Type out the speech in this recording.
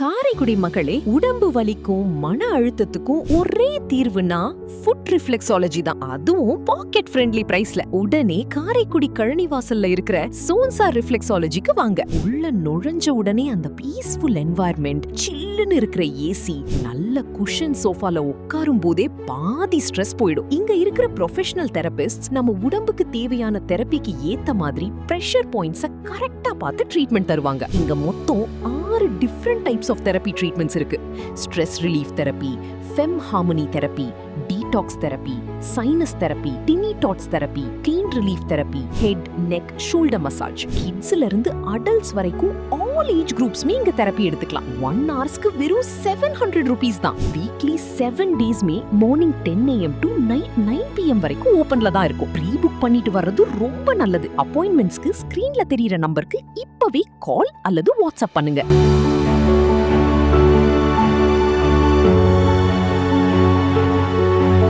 காரைக்குடி மக்களே, உடம்பு வலிக்கும் மன அழுத்தத்துக்கும் ஒரே தீர்வுனா ஃபுட் ரிஃப்ளெக்ஸாலஜி தான். அதுவும் பாக்கெட் ஃப்ரெண்ட்லி பிரைஸ்ல. உடனே காரைக்குடி கழனிவாசல்ல இருக்கிற சோன்சா ரிஃப்ளெக்ஸாலஜிக்கு வாங்க. உள்ள நுழைஞ்ச உடனே அந்த பீஸ்ஃபுல் என்வாயர்மெண்ட், சில்லுன்னு இருக்கிற ஏசி, நல்ல குஷன் சோஃபால உட்காரும் போதே பாதி ஸ்ட்ரெஸ் போயிடும். இங்க இருக்கிற ப்ரொஃபஷனல் தெரபிஸ்ட் நம்ம உடம்புக்கு தேவையான தெரப்பிக்கு ஏத்த மாதிரி பிரஷர் பாயிண்ட்ஸ கரெக்டா பார்த்து ட்ரீட்மெண்ட் தருவாங்க. இங்க மொத்தம் 6 different types of therapy treatments இருக்கு. Stress relief therapy, fem harmony therapy, detox therapy, sinus therapy, tinnitus therapy, pain relief therapy, head, neck, shoulder massage. கிட்ஸ்ல இருந்து அடல்ட்ஸ் வரைக்கும் ஆல் ஏஜ் குரூப்ஸ்மே இங்க தெரப்பி எடுத்துக்கலாம். 1 ஹவர்ஸ்க்கு வெறும் 700 rupees தான். வீக்லி 7 டேஸ்மே morning 10 AM to night 9 PM வரைக்கும் ஓபன்ல தான் இருக்கும். ப்ரீ புக் பண்ணிட்டு வர்றது ரொம்ப நல்லது. அப்பாயின்மெண்ட்ஸ்க்கு ஸ்கிரீன்ல தெரியுற நம்பருக்கு இப்பவே கால் அல்லது வாட்ஸ்அப் பண்ணுங்க.